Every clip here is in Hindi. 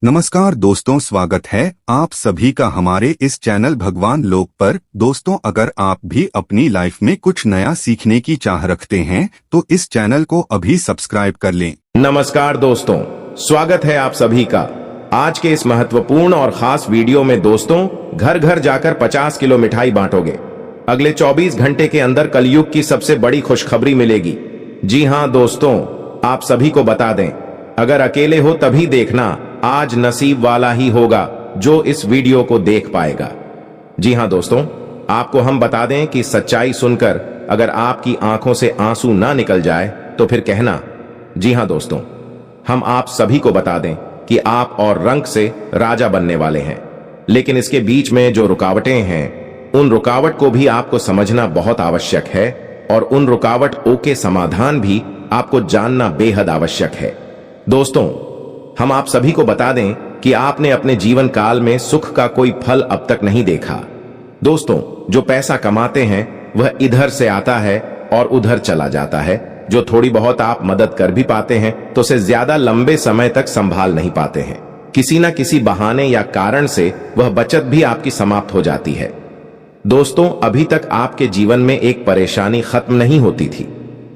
नमस्कार दोस्तों, स्वागत है आप सभी का हमारे इस चैनल भगवान लोक पर। दोस्तों, अगर आप भी अपनी लाइफ में कुछ नया सीखने की चाह रखते हैं तो इस चैनल को अभी सब्सक्राइब कर लें। नमस्कार दोस्तों, स्वागत है आप सभी का आज के इस महत्वपूर्ण और खास वीडियो में। दोस्तों, घर घर जाकर 50 किलो मिठाई बांटोगे। अगले 24 घंटे के अंदर कलयुग की सबसे बड़ी खुशखबरी मिलेगी। जी हां दोस्तों, आप सभी को बता दें, अगर अकेले हो तभी देखना, आज नसीब वाला ही होगा जो इस वीडियो को देख पाएगा। जी हां दोस्तों, आपको हम बता दें कि सच्चाई सुनकर अगर आपकी आंखों से आंसू ना निकल जाए तो फिर कहना। जी हां दोस्तों, हम आप सभी को बता दें कि आप और रंक से राजा बनने वाले हैं, लेकिन इसके बीच में जो रुकावटें हैं, उन रुकावट को भी आपको समझना बहुत आवश्यक है, और उन रुकावटों के समाधान भी आपको जानना बेहद आवश्यक है। दोस्तों, हम आप सभी को बता दें कि आपने अपने जीवन काल में सुख का कोई फल अब तक नहीं देखा। दोस्तों, जो पैसा कमाते हैं वह इधर से आता है और उधर चला जाता है। जो थोड़ी बहुत आप मदद कर भी पाते हैं तो उसे ज्यादा लंबे समय तक संभाल नहीं पाते हैं। किसी न किसी बहाने या कारण से वह बचत भी आपकी समाप्त हो जाती है। दोस्तों, अभी तक आपके जीवन में एक परेशानी खत्म नहीं होती थी,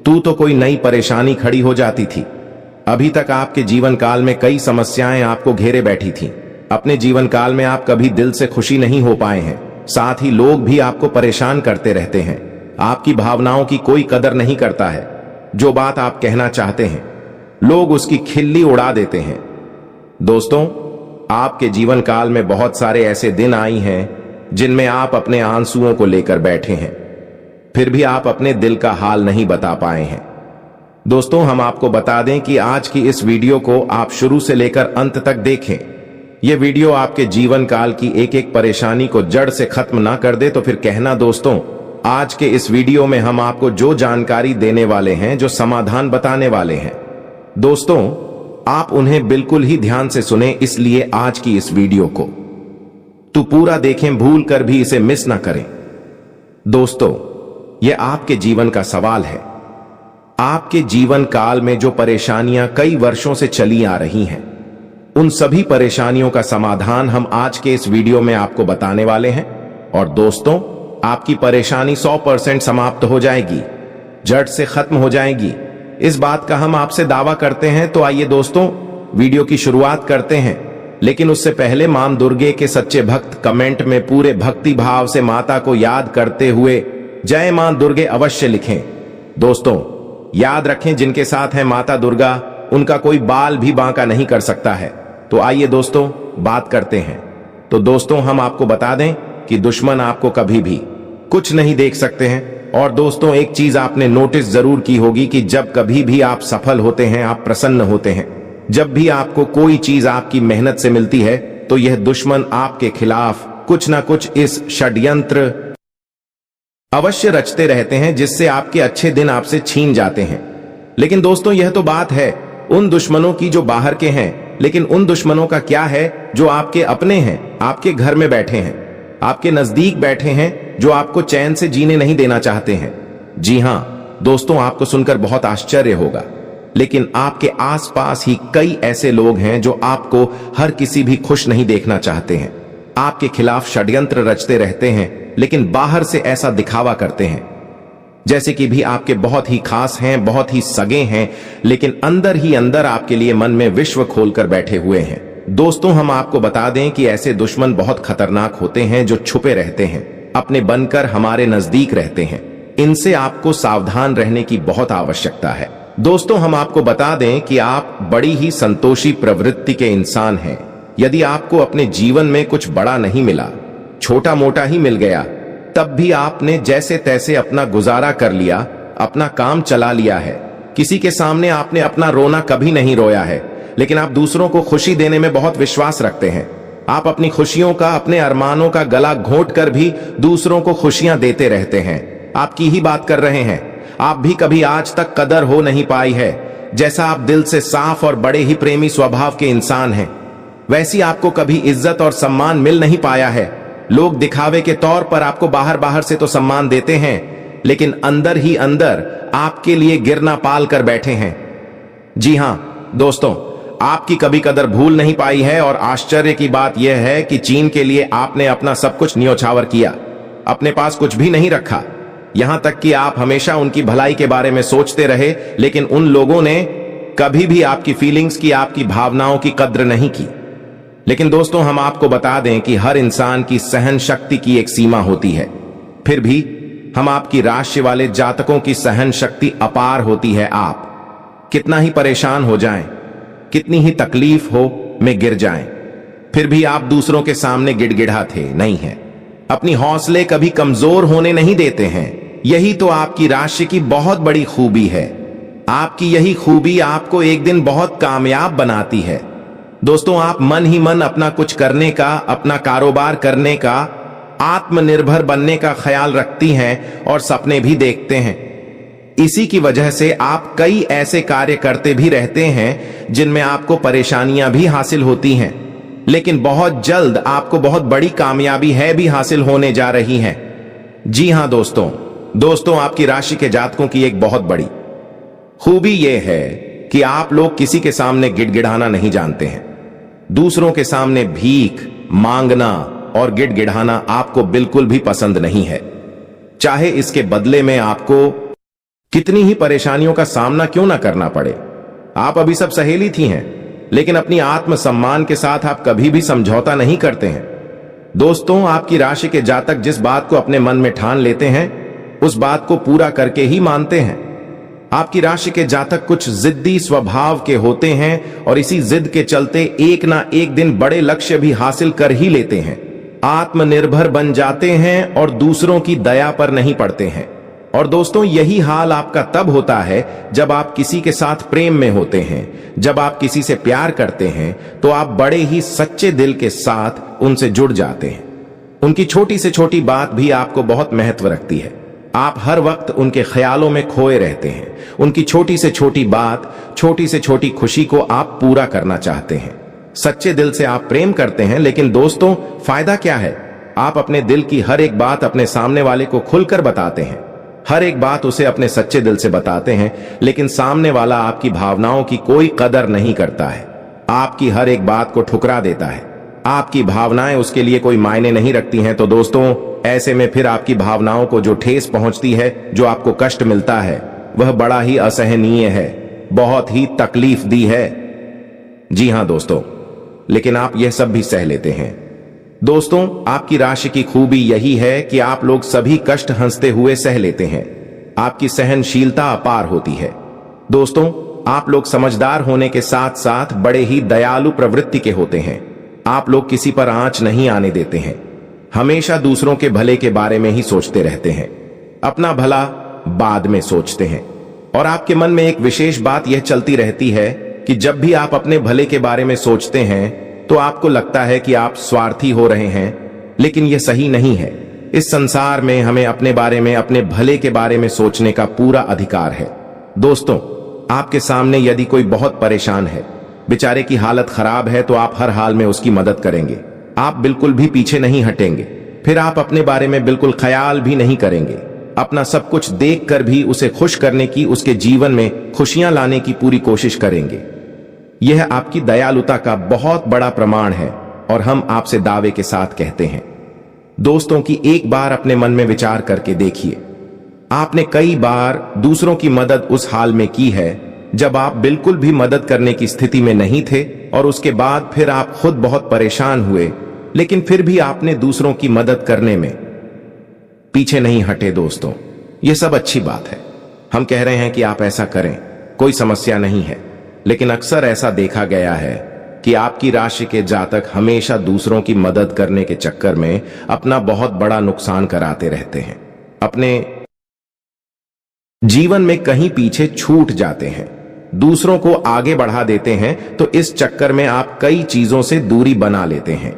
तो कोई नई परेशानी खड़ी हो जाती थी। अभी तक आपके जीवन काल में कई समस्याएं आपको घेरे बैठी थीं। अपने जीवन काल में आप कभी दिल से खुशी नहीं हो पाए हैं। साथ ही लोग भी आपको परेशान करते रहते हैं। आपकी भावनाओं की कोई कदर नहीं करता है। जो बात आप कहना चाहते हैं, लोग उसकी खिल्ली उड़ा देते हैं। दोस्तों, आपके जीवन काल में बहुत सारे ऐसे दिन आई हैं जिनमें आप अपने आंसुओं को लेकर बैठे हैं, फिर भी आप अपने दिल का हाल नहीं बता पाए हैं। दोस्तों, हम आपको बता दें कि आज की इस वीडियो को आप शुरू से लेकर अंत तक देखें। यह वीडियो आपके जीवन काल की एक एक परेशानी को जड़ से खत्म ना कर दे तो फिर कहना। दोस्तों, आज के इस वीडियो में हम आपको जो जानकारी देने वाले हैं, जो समाधान बताने वाले हैं, दोस्तों आप उन्हें बिल्कुल ही ध्यान से सुने। इसलिए आज की इस वीडियो को तो पूरा देखें, भूल कर भी इसे मिस ना करें। दोस्तों, यह आपके जीवन का सवाल है। आपके जीवन काल में जो परेशानियां कई वर्षों से चली आ रही हैं, उन सभी परेशानियों का समाधान हम आज के इस वीडियो में आपको बताने वाले हैं। और दोस्तों, आपकी परेशानी 100% समाप्त हो जाएगी, जड़ से खत्म हो जाएगी। इस बात का हम आपसे दावा करते हैं। तो आइए दोस्तों, वीडियो की शुरुआत करते हैं। लेकिन उससे पहले मां दुर्गे के सच्चे भक्त कमेंट में पूरे भक्ति भाव से माता को याद करते हुए जय मां दुर्गे अवश्य लिखें। दोस्तों, याद रखें, जिनके साथ है माता दुर्गा, उनका कोई बाल भी बांका नहीं कर सकता है। तो आइए दोस्तों, बात करते हैं। तो दोस्तों, हम आपको बता दें कि दुश्मन आपको कभी भी कुछ नहीं देख सकते हैं। और दोस्तों, एक चीज आपने नोटिस जरूर की होगी कि जब कभी भी आप सफल होते हैं, आप प्रसन्न होते हैं, जब भी आपको कोई चीज आपकी मेहनत से मिलती है, तो यह दुश्मन आपके खिलाफ कुछ ना कुछ इस षड्यंत्र अवश्य रचते रहते हैं, जिससे आपके अच्छे दिन आपसे छीन जाते हैं। लेकिन दोस्तों, यह तो बात है उन दुश्मनों की जो बाहर के हैं, लेकिन उन दुश्मनों का क्या है जो आपके अपने हैं, आपके घर में बैठे हैं, आपके नजदीक बैठे हैं, जो आपको चैन से जीने नहीं देना चाहते हैं। जी हां दोस्तों, आपको सुनकर बहुत आश्चर्य होगा, लेकिन आपके आसपास ही कई ऐसे लोग हैं जो आपको हर किसी भी खुश नहीं देखना चाहते हैं। आपके खिलाफ षड्यंत्र रचते रहते हैं, लेकिन बाहर से ऐसा दिखावा करते हैं जैसे कि भी आपके बहुत ही खास हैं, बहुत ही सगे हैं, लेकिन अंदर ही अंदर आपके लिए मन में विश्व खोलकर बैठे हुए हैं। दोस्तों, हम आपको बता दें कि ऐसे दुश्मन बहुत खतरनाक होते हैं, जो छुपे रहते हैं, अपने बनकर हमारे नजदीक रहते हैं। इनसे आपको सावधान रहने की बहुत आवश्यकता है। दोस्तों, हम आपको बता दें कि आप बड़ी ही संतोषी प्रवृत्ति के इंसान हैं। यदि आपको अपने जीवन में कुछ बड़ा नहीं मिला, छोटा मोटा ही मिल गया, तब भी आपने जैसे तैसे अपना गुजारा कर लिया, अपना काम चला लिया है। किसी के सामने आपने अपना रोना कभी नहीं रोया है, लेकिन आप दूसरों को खुशी देने में बहुत विश्वास रखते हैं। आप अपनी खुशियों का, अपने अरमानों का गला घोंट कर भी दूसरों को खुशियां देते रहते हैं। आपकी ही बात कर रहे हैं। आप भी कभी आज तक कदर हो नहीं पाई है। जैसा आप दिल से साफ और बड़े ही प्रेमी स्वभाव के इंसान हैं, वैसी आपको कभी इज्जत और सम्मान मिल नहीं पाया है। लोग दिखावे के तौर पर आपको बाहर बाहर से तो सम्मान देते हैं, लेकिन अंदर ही अंदर आपके लिए गिरना पाल कर बैठे हैं। जी हां दोस्तों, आपकी कभी कदर भूल नहीं पाई है और आश्चर्य की बात यह है कि चीन के लिए आपने अपना सब कुछ न्योछावर किया, अपने पास कुछ भी नहीं रखा। यहां तक कि आप हमेशा उनकी भलाई के बारे में सोचते रहे, लेकिन उन लोगों ने कभी भी आपकी फीलिंग्स की, आपकी भावनाओं की कद्र नहीं की। लेकिन दोस्तों, हम आपको बता दें कि हर इंसान की सहन शक्ति की एक सीमा होती है। फिर भी हम आपकी राशि वाले जातकों की सहन शक्ति अपार होती है। आप कितना ही परेशान हो जाएं, कितनी ही तकलीफ हो में गिर जाएं, फिर भी आप दूसरों के सामने गिड़गिड़ाते नहीं हैं। अपनी हौसले कभी कमजोर होने नहीं देते हैं। यही तो आपकी राशि की बहुत बड़ी खूबी है। आपकी यही खूबी आपको एक दिन बहुत कामयाब बनाती है। दोस्तों, आप मन ही मन अपना कुछ करने का, अपना कारोबार करने का, आत्मनिर्भर बनने का ख्याल रखती हैं और सपने भी देखते हैं। इसी की वजह से आप कई ऐसे कार्य करते भी रहते हैं जिनमें आपको परेशानियां भी हासिल होती हैं, लेकिन बहुत जल्द आपको बहुत बड़ी कामयाबी है भी हासिल होने जा रही है। जी हां दोस्तों, आपकी राशि के जातकों की एक बहुत बड़ी खूबी यह है कि आप लोग किसी के सामने गिड़गिड़ाना नहीं जानते हैं। दूसरों के सामने भीख मांगना और गिड़गिड़ाना आपको बिल्कुल भी पसंद नहीं है, चाहे इसके बदले में आपको कितनी ही परेशानियों का सामना क्यों ना करना पड़े। आप अभी सब सहेली थी हैं, लेकिन अपनी आत्मसम्मान के साथ आप कभी भी समझौता नहीं करते हैं। दोस्तों, आपकी राशि के जातक जिस बात को अपने मन में ठान लेते हैं, उस बात को पूरा करके ही मानते हैं। आपकी राशि के जातक कुछ जिद्दी स्वभाव के होते हैं और इसी जिद के चलते एक ना एक दिन बड़े लक्ष्य भी हासिल कर ही लेते हैं। आत्मनिर्भर बन जाते हैं और दूसरों की दया पर नहीं पड़ते हैं। और दोस्तों, यही हाल आपका तब होता है जब आप किसी के साथ प्रेम में होते हैं। जब आप किसी से प्यार करते हैं तो आप बड़े ही सच्चे दिल के साथ उनसे जुड़ जाते हैं। उनकी छोटी से छोटी बात भी आपको बहुत महत्व रखती है। आप हर वक्त उनके ख्यालों में खोए रहते हैं। उनकी छोटी से छोटी बात, छोटी से छोटी खुशी को आप पूरा करना चाहते हैं। सच्चे दिल से आप प्रेम करते हैं, लेकिन दोस्तों, फायदा क्या है? आप अपने दिल की हर एक बात अपने सामने वाले को खुलकर बताते हैं, हर एक बात उसे अपने सच्चे दिल से बताते हैं, लेकिन सामने वाला आपकी भावनाओं की कोई कदर नहीं करता है। आपकी हर एक बात को ठुकरा देता है। आपकी भावनाएं उसके लिए कोई मायने नहीं रखती हैं। तो दोस्तों, ऐसे में फिर आपकी भावनाओं को जो ठेस पहुंचती है, जो आपको कष्ट मिलता है, वह बड़ा ही असहनीय है, बहुत ही तकलीफ दी है। जी हां दोस्तों, लेकिन आप यह सब भी सह लेते हैं। दोस्तों, आपकी राशि की खूबी यही है कि आप लोग सभी कष्ट हंसते हुए सह लेते हैं। आपकी सहनशीलता अपार होती है। दोस्तों, आप लोग समझदार होने के साथ साथ बड़े ही दयालु प्रवृत्ति के होते हैं। आप लोग किसी पर आंच नहीं आने देते हैं। हमेशा दूसरों के भले के बारे में ही सोचते रहते हैं, अपना भला बाद में सोचते हैं। और आपके मन में एक विशेष बात यह चलती रहती है कि जब भी आप अपने भले के बारे में सोचते हैं तो आपको लगता है कि आप स्वार्थी हो रहे हैं, लेकिन यह सही नहीं है। इस संसार में हमें अपने बारे में, अपने भले के बारे में सोचने का पूरा अधिकार है। दोस्तों, आपके सामने यदि कोई बहुत परेशान है, बेचारे की हालत खराब है, तो आप हर हाल में उसकी मदद करेंगे। आप बिल्कुल भी पीछे नहीं हटेंगे। फिर आप अपने बारे में बिल्कुल ख्याल भी नहीं करेंगे। अपना सब कुछ देखकर भी उसे खुश करने की, उसके जीवन में खुशियां लाने की पूरी कोशिश करेंगे। यह आपकी दयालुता का बहुत बड़ा प्रमाण है और हम आपसे दावे के साथ कहते हैं। दोस्तों, की एक बार अपने मन में विचार करके देखिए, आपने कई बार दूसरों की मदद उस हाल में की है जब आप बिल्कुल भी मदद करने की स्थिति में नहीं थे, और उसके बाद फिर आप खुद बहुत परेशान हुए, लेकिन फिर भी आपने दूसरों की मदद करने में पीछे नहीं हटे। दोस्तों, यह सब अच्छी बात है। हम कह रहे हैं कि आप ऐसा करें, कोई समस्या नहीं है, लेकिन अक्सर ऐसा देखा गया है कि आपकी राशि के जातक हमेशा दूसरों की मदद करने के चक्कर में अपना बहुत बड़ा नुकसान कराते रहते हैं, अपने जीवन में कहीं पीछे छूट जाते हैं, दूसरों को आगे बढ़ा देते हैं। तो इस चक्कर में आप कई चीजों से दूरी बना लेते हैं,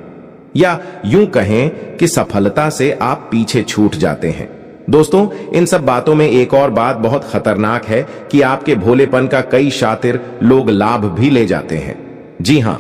या यूं कहें कि सफलता से आप पीछे छूट जाते हैं। दोस्तों, इन सब बातों में एक और बात बहुत खतरनाक है कि आपके भोलेपन का कई शातिर लोग लाभ भी ले जाते हैं। जी हां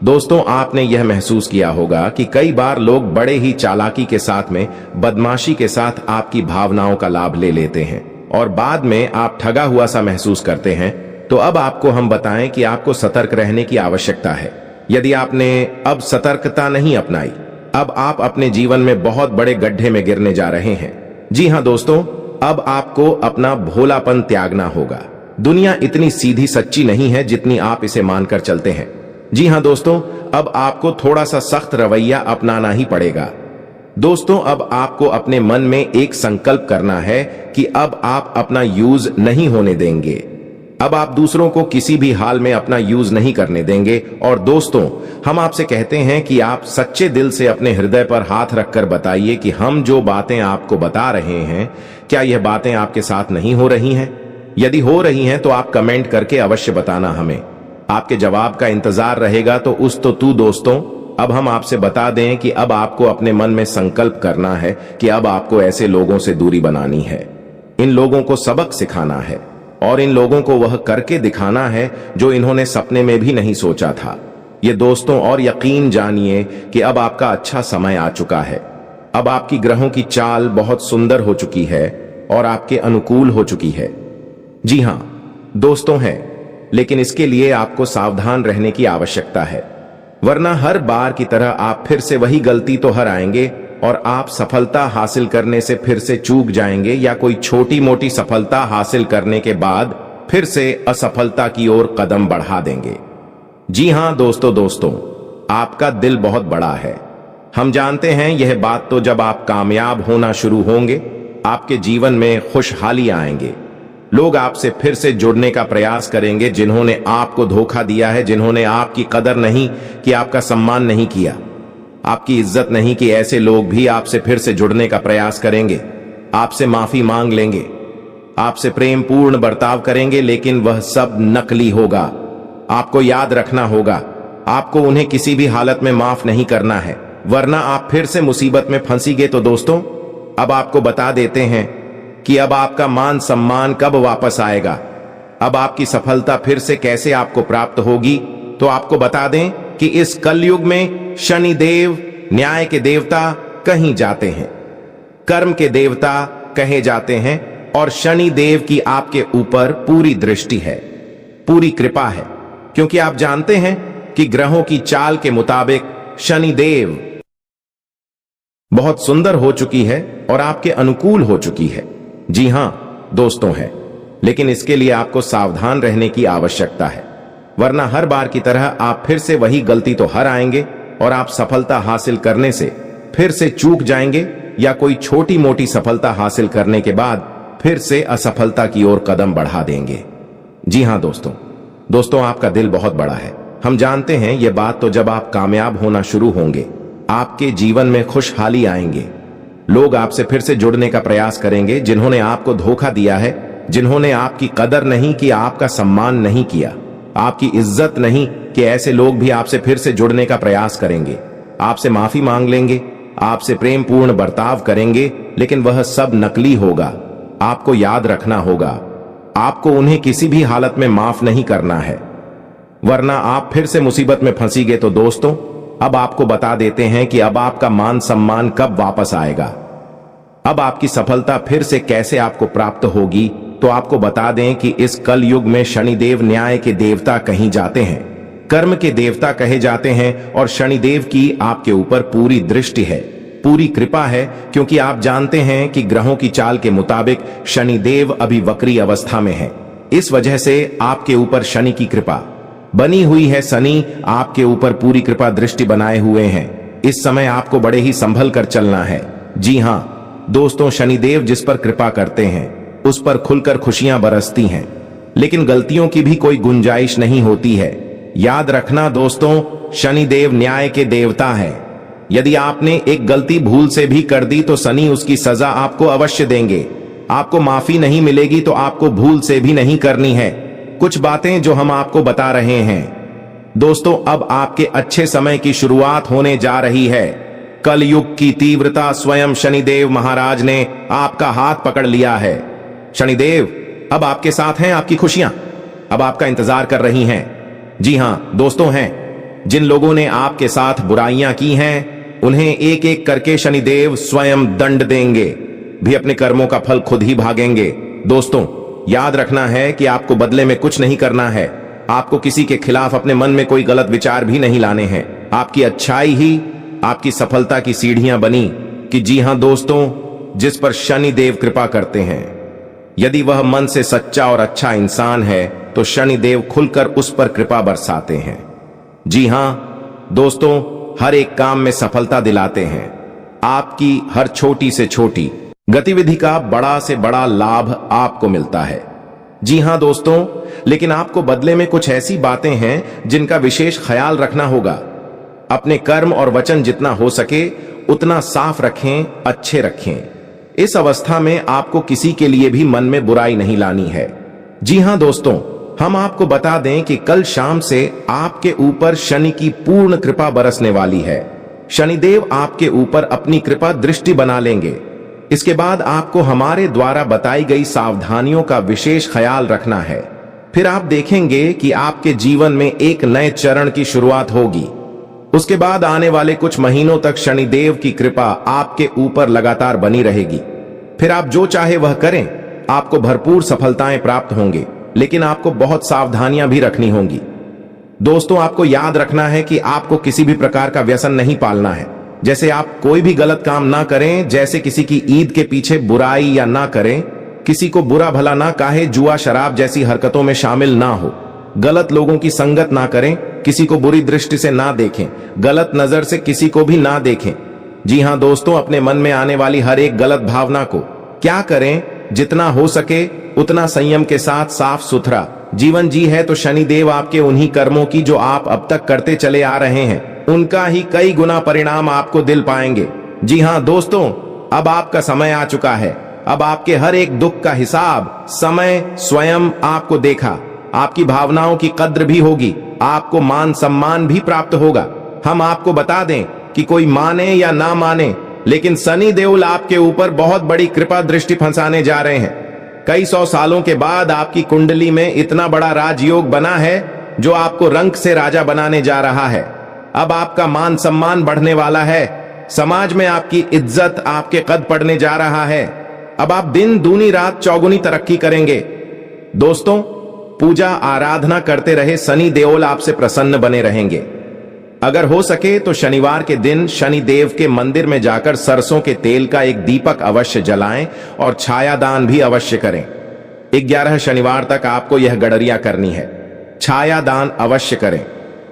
दोस्तों, आपने यह महसूस किया होगा कि कई बार लोग बड़े ही चालाकी के साथ में, बदमाशी के साथ आपकी भावनाओं का लाभ ले लेते हैं और बाद में आप ठगा हुआ सा महसूस करते हैं। तो अब आपको हम बताएं कि आपको सतर्क रहने की आवश्यकता है। यदि आपने अब सतर्कता नहीं अपनाई, अब आप अपने जीवन में बहुत बड़े गड्ढे में गिरने जा रहे हैं। जी हां दोस्तों, अब आपको अपना भोलापन त्यागना होगा। दुनिया इतनी सीधी सच्ची नहीं है जितनी आप इसे मानकर चलते हैं। जी हां दोस्तों, अब आपको थोड़ा सा सख्त रवैया अपनाना ही पड़ेगा। दोस्तों, अब आपको अपने मन में एक संकल्प करना है कि अब आप अपना यूज नहीं होने देंगे। अब आप दूसरों को किसी भी हाल में अपना यूज नहीं करने देंगे। और दोस्तों, हम आपसे कहते हैं कि आप सच्चे दिल से अपने हृदय पर हाथ रखकर बताइए कि हम जो बातें आपको बता रहे हैं, क्या यह बातें आपके साथ नहीं हो रही हैं? यदि हो रही हैं तो आप कमेंट करके अवश्य बताना हमें। आपके जवाब का इंतजार रहेगा। तो उस तो तू दोस्तों, अब हम आपसे बता दें कि अब आपको अपने मन में संकल्प करना है कि अब आपको ऐसे लोगों से दूरी बनानी है। इन लोगों को सबक सिखाना है और इन लोगों को वह करके दिखाना है जो इन्होंने सपने में भी नहीं सोचा था। ये दोस्तों, और यकीन जानिए कि अब आपका अच्छा समय आ चुका है। अब आपकी ग्रहों की चाल बहुत सुंदर हो चुकी है और आपके अनुकूल हो चुकी है। जी हां दोस्तों, है, लेकिन इसके लिए आपको सावधान रहने की आवश्यकता है, वरना हर बार की तरह आप फिर से वही गलती तो हर आएंगे और आप सफलता हासिल करने से फिर से चूक जाएंगे, या कोई छोटी मोटी सफलता हासिल करने के बाद फिर से असफलता की ओर कदम बढ़ा देंगे। जी हां दोस्तों, आपका दिल बहुत बड़ा है। हम जानते हैं यह बात। तो जब आप कामयाब होना शुरू होंगे, आपके जीवन में खुशहाली आएंगे। लोग आपसे फिर से जुड़ने का प्रयास करेंगे जिन्होंने आपको धोखा दिया है, जिन्होंने आपकी कदर नहीं की, आपका सम्मान नहीं किया, आपकी इज्जत नहीं की। ऐसे लोग भी आपसे फिर से जुड़ने का प्रयास करेंगे, आपसे माफी मांग लेंगे, आपसे प्रेम पूर्ण बर्ताव करेंगे, लेकिन वह सब नकली होगा। आपको याद रखना होगा, आपको उन्हें किसी भी हालत में माफ नहीं करना है, वरना आप फिर से मुसीबत में फंसीगे। तो दोस्तों, अब आपको बता देते हैं कि अब आपका मान सम्मान कब वापस आएगा, अब आपकी सफलता फिर से कैसे आपको प्राप्त होगी। तो आपको बता दें कि इस कलयुग में शनि देव न्याय के देवता कहीं जाते हैं, कर्म के देवता कहे जाते हैं, और शनि देव की आपके ऊपर पूरी दृष्टि है, पूरी कृपा है, क्योंकि आप जानते हैं कि ग्रहों की चाल के मुताबिक शनि देव बहुत सुंदर हो चुकी है और आपके अनुकूल हो चुकी है। जी हां दोस्तों, है, लेकिन इसके लिए आपको सावधान रहने की आवश्यकता है, वरना हर बार की तरह आप फिर से वही गलती तो हर आएंगे और आप सफलता हासिल करने से फिर से चूक जाएंगे, या कोई छोटी मोटी सफलता हासिल करने के बाद फिर से असफलता की ओर कदम बढ़ा देंगे। जी हां दोस्तों, आपका दिल बहुत बड़ा है। हम जानते हैं ये बात। तो जब आप कामयाब होना शुरू होंगे, आपके जीवन में खुशहाली आएंगे। लोग आपसे फिर से जुड़ने का प्रयास करेंगे जिन्होंने आपको धोखा दिया है, जिन्होंने आपकी कदर नहीं की, आपका सम्मान नहीं किया, आपकी इज्जत नहीं कि। ऐसे लोग भी आपसे फिर से जुड़ने का प्रयास करेंगे, आपसे माफी मांग लेंगे, आपसे प्रेम पूर्ण बर्ताव करेंगे, लेकिन वह सब नकली होगा। आपको याद रखना होगा, आपको उन्हें किसी भी हालत में माफ नहीं करना है, वरना आप फिर से मुसीबत में फंसीगे। तो दोस्तों, अब आपको बता देते हैं कि अब आपका मान सम्मान कब वापस आएगा, अब आपकी सफलता फिर से कैसे आपको प्राप्त होगी। तो आपको बता दें कि इस कल युग में शनिदेव न्याय के देवता कहीं जाते हैं, कर्म के देवता कहे जाते हैं, और शनिदेव की आपके ऊपर पूरी दृष्टि है, पूरी कृपा है, क्योंकि आप जानते हैं कि ग्रहों की चाल के मुताबिक शनिदेव अभी वक्री अवस्था में है। इस वजह से आपके ऊपर शनि की कृपा बनी हुई है। शनि आपके ऊपर पूरी कृपा दृष्टि बनाए हुए हैं। इस समय आपको बड़े ही संभल कर चलना है। जी हां दोस्तों, शनिदेव जिस पर कृपा करते हैं उस पर खुलकर खुशियां बरसती हैं, लेकिन गलतियों की भी कोई गुंजाइश नहीं होती है। याद रखना दोस्तों, शनिदेव न्याय के देवता है। यदि आपने एक गलती भूल से भी कर दी तो शनि उसकी सजा आपको अवश्य देंगे। आपको माफी नहीं मिलेगी तो आपको भूल से भी नहीं करनी है। कुछ बातें जो हम आपको बता रहे हैं दोस्तों, अब आपके अच्छे समय की शुरुआत होने जा रही है। कलयुग की तीव्रता स्वयं शनिदेव महाराज ने आपका हाथ पकड़ लिया है। शनिदेव अब आपके साथ हैं, आपकी खुशियां अब आपका इंतजार कर रही हैं। जी हां दोस्तों, हैं जिन लोगों ने आपके साथ बुराइयां की हैं उन्हें एक एक करके शनिदेव स्वयं दंड देंगे, भी अपने कर्मों का फल खुद ही भागेंगे। दोस्तों, याद रखना है कि आपको बदले में कुछ नहीं करना है। आपको किसी के खिलाफ अपने मन में कोई गलत विचार भी नहीं लाने हैं। आपकी अच्छाई ही आपकी सफलता की सीढ़ियां बनी कि जी हां दोस्तों, जिस पर शनि देव कृपा करते हैं, यदि वह मन से सच्चा और अच्छा इंसान है तो शनि देव खुलकर उस पर कृपा बरसाते हैं। जी हां दोस्तों, हर एक काम में सफलता दिलाते हैं। आपकी हर छोटी से छोटी गतिविधि का बड़ा से बड़ा लाभ आपको मिलता है। जी हां दोस्तों, लेकिन आपको बदले में कुछ ऐसी बातें हैं जिनका विशेष ख्याल रखना होगा। अपने कर्म और वचन जितना हो सके उतना साफ रखें, अच्छे रखें। इस अवस्था में आपको किसी के लिए भी मन में बुराई नहीं लानी है। जी हां दोस्तों, हम आपको बता दें कि कल शाम से आपके ऊपर शनि की पूर्ण कृपा बरसने वाली है। शनिदेव आपके ऊपर अपनी कृपा दृष्टि बना लेंगे। इसके बाद आपको हमारे द्वारा बताई गई सावधानियों का विशेष ख्याल रखना है। फिर आप देखेंगे कि आपके जीवन में एक नए चरण की शुरुआत होगी। उसके बाद आने वाले कुछ महीनों तक शनिदेव की कृपा आपके ऊपर लगातार बनी रहेगी। फिर आप जो चाहे वह करें, आपको भरपूर सफलताएं प्राप्त होंगे, लेकिन आपको बहुत सावधानियां भी रखनी होंगी। दोस्तों, आपको याद रखना है कि आपको किसी भी प्रकार का व्यसन नहीं पालना है। जैसे आप कोई भी गलत काम ना करें, जैसे किसी की ईद के पीछे बुराई या ना करें, किसी को बुरा भला ना कहे, जुआ शराब जैसी हरकतों में शामिल ना हो, गलत लोगों की संगत ना करें, किसी को बुरी दृष्टि से ना देखें, गलत नजर से किसी को भी ना देखें। जी हां दोस्तों, अपने मन में आने वाली हर एक गलत भावना को क्या करें, जितना हो सके उतना संयम के साथ साफ सुथरा जीवन जी है तो शनिदेव आपके उन्हीं कर्मों की जो आप अब तक करते चले आ रहे हैं, उनका ही कई गुना परिणाम आपको दिल पाएंगे। जी हां दोस्तों, अब आपका समय आ चुका है। अब आपके हर एक दुख का हिसाब समय स्वयं आपको देखा। आपकी भावनाओं की कद्र भी होगी, आपको मान सम्मान भी प्राप्त होगा। हम आपको बता दें कि कोई माने या ना माने, लेकिन शनि देव आपके ऊपर बहुत बड़ी कृपा दृष्टि फंसाने जा रहे हैं। कई 100 सालों के बाद आपकी कुंडली में इतना बड़ा राजयोग बना है जो आपको रंक से राजा बनाने जा रहा है। अब आपका मान सम्मान बढ़ने वाला है, समाज में आपकी इज्जत, आपके कद पड़ने जा रहा है। अब आप दिन दूनी रात चौगुनी तरक्की करेंगे। दोस्तों, पूजा आराधना करते रहे शनि देओल आपसे प्रसन्न बने रहेंगे। अगर हो सके तो शनिवार के दिन शनि देव के मंदिर में जाकर सरसों के तेल का एक दीपक अवश्य जलाएं और छायादान भी अवश्य करें। 11 शनिवार तक आपको यह गडरिया करनी है। छायादान अवश्य करें।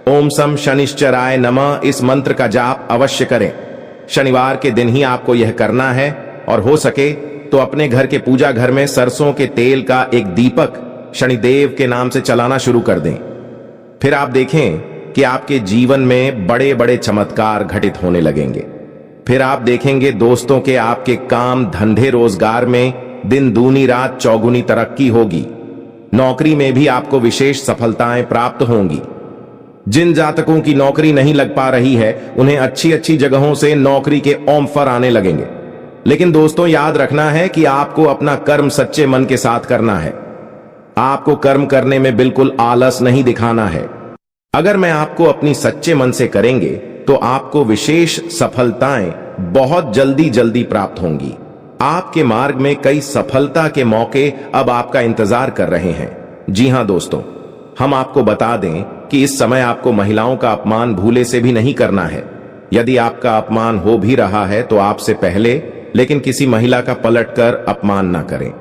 ओम सम शनिश्चराय नमः इस मंत्र का जाप अवश्य करें। शनिवार के दिन ही आपको यह करना है, और हो सके तो अपने घर के पूजा घर में सरसों के तेल का एक दीपक शनिदेव के नाम से चलाना शुरू कर दें। फिर आप देखें कि आपके जीवन में बड़े बड़े चमत्कार घटित होने लगेंगे। फिर आप देखेंगे दोस्तों के आपके काम धंधे रोजगार में दिन दूनी रात चौगुनी तरक्की होगी। नौकरी में भी आपको विशेष सफलताएं प्राप्त होंगी। जिन जातकों की नौकरी नहीं लग पा रही है, उन्हें अच्छी अच्छी जगहों से नौकरी के ऑफर आने लगेंगे। लेकिन दोस्तों, याद रखना है कि आपको अपना कर्म सच्चे मन के साथ करना है। आपको कर्म करने में बिल्कुल आलस नहीं दिखाना है। अगर मैं आपको अपनी सच्चे मन से करेंगे तो आपको विशेष सफलताएं बहुत जल्दी जल्दी प्राप्त होंगी। आपके मार्ग में कई सफलता के मौके अब आपका इंतजार कर रहे हैं। जी हां दोस्तों, हम आपको बता दें कि इस समय आपको महिलाओं का अपमान भूले से भी नहीं करना है। यदि आपका अपमान हो भी रहा है तो आपसे पहले लेकिन किसी महिला का पलटकर अपमान ना करें।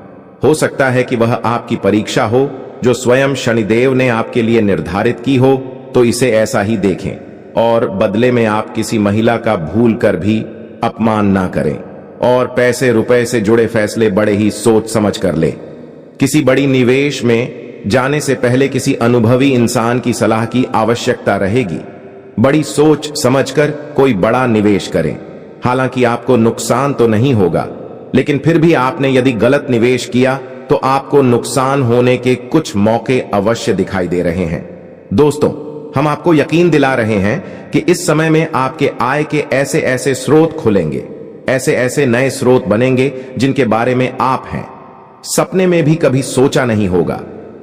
हो सकता है कि वह आपकी परीक्षा हो जो स्वयं शनिदेव ने आपके लिए निर्धारित की हो, तो इसे ऐसा ही देखें और बदले में आप किसी महिला का भूल कर भी अपमान ना करें। और पैसे रुपए से जुड़े फैसले बड़े ही सोच समझ कर ले। किसी बड़ी निवेश में जाने से पहले किसी अनुभवी इंसान की सलाह की आवश्यकता रहेगी। बड़ी सोच समझकर कोई बड़ा निवेश करें। हालांकि आपको नुकसान तो नहीं होगा, लेकिन फिर भी आपने यदि गलत निवेश किया तो आपको नुकसान होने के कुछ मौके अवश्य दिखाई दे रहे हैं। दोस्तों, हम आपको यकीन दिला रहे हैं कि इस समय में आपके आय के ऐसे ऐसे स्रोत खुलेंगे, ऐसे ऐसे नए स्रोत बनेंगे जिनके बारे में आप हैं सपने में भी कभी सोचा नहीं होगा।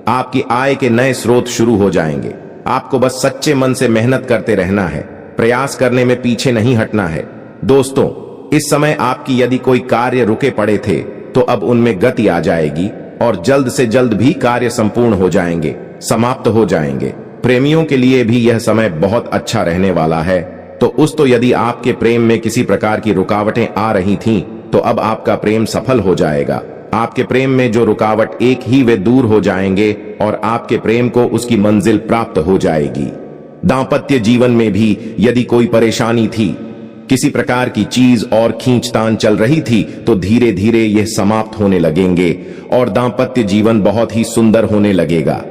आपकी आय के नए स्रोत शुरू हो जाएंगे। आपको बस सच्चे मन से मेहनत करते रहना है, प्रयास करने में पीछे नहीं हटना है। दोस्तों, इस समय आपकी यदि कोई कार्य रुके पड़े थे तो अब उनमें गति आ जाएगी और जल्द से जल्द भी कार्य संपूर्ण हो जाएंगे, समाप्त हो जाएंगे। प्रेमियों के लिए भी यह समय बहुत अच्छा रहने वाला है। तो यदि आपके प्रेम में किसी प्रकार की रुकावटें आ रही थीं, तो अब आपका प्रेम सफल हो जाएगा। आपके प्रेम में जो रुकावट एक ही वे दूर हो जाएंगे और आपके प्रेम को उसकी मंजिल प्राप्त हो जाएगी। दांपत्य जीवन में भी यदि कोई परेशानी थी, किसी प्रकार की चीज और खींचतान चल रही थी, तो धीरे धीरे यह समाप्त होने लगेंगे और दांपत्य जीवन बहुत ही सुंदर होने लगेगा।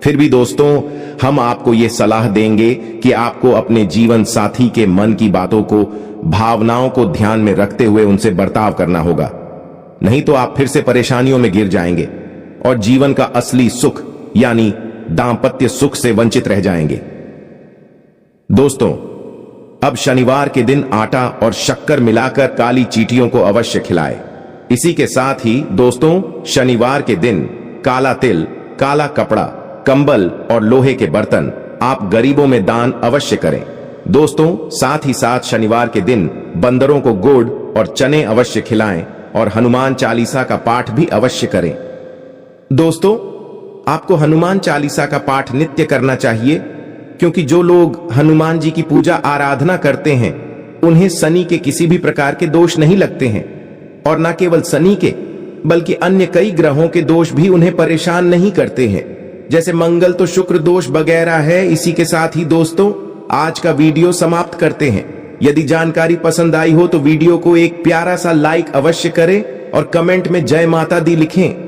फिर भी दोस्तों, हम आपको यह सलाह देंगे कि आपको अपने जीवन साथी के मन की बातों को, भावनाओं को ध्यान में रखते हुए उनसे बर्ताव करना होगा। नहीं तो आप फिर से परेशानियों में गिर जाएंगे और जीवन का असली सुख यानी दांपत्य सुख से वंचित रह जाएंगे। दोस्तों, अब शनिवार के दिन आटा और शक्कर मिलाकर काली चींटियों को अवश्य खिलाएं। इसी के साथ ही दोस्तों, शनिवार के दिन काला तिल, काला कपड़ा, कंबल और लोहे के बर्तन आप गरीबों में दान अवश्य करें। दोस्तों, साथ ही साथ शनिवार के दिन बंदरों को गुड़ और चने अवश्य खिलाएं और हनुमान चालीसा का पाठ भी अवश्य करें। दोस्तों, आपको हनुमान चालीसा का पाठ नित्य करना चाहिए, क्योंकि जो लोग हनुमान जी की पूजा आराधना करते हैं, उन्हें शनि के किसी भी प्रकार के दोष नहीं लगते हैं। और न केवल शनि के, बल्कि अन्य कई ग्रहों के दोष भी उन्हें परेशान नहीं करते हैं, जैसे मंगल तो शुक्र दोष वगैरह है। इसी के साथ ही दोस्तों, आज का वीडियो समाप्त करते हैं। यदि जानकारी पसंद आई हो तो वीडियो को एक प्यारा सा लाइक अवश्य करें और कमेंट में जय माता दी लिखें।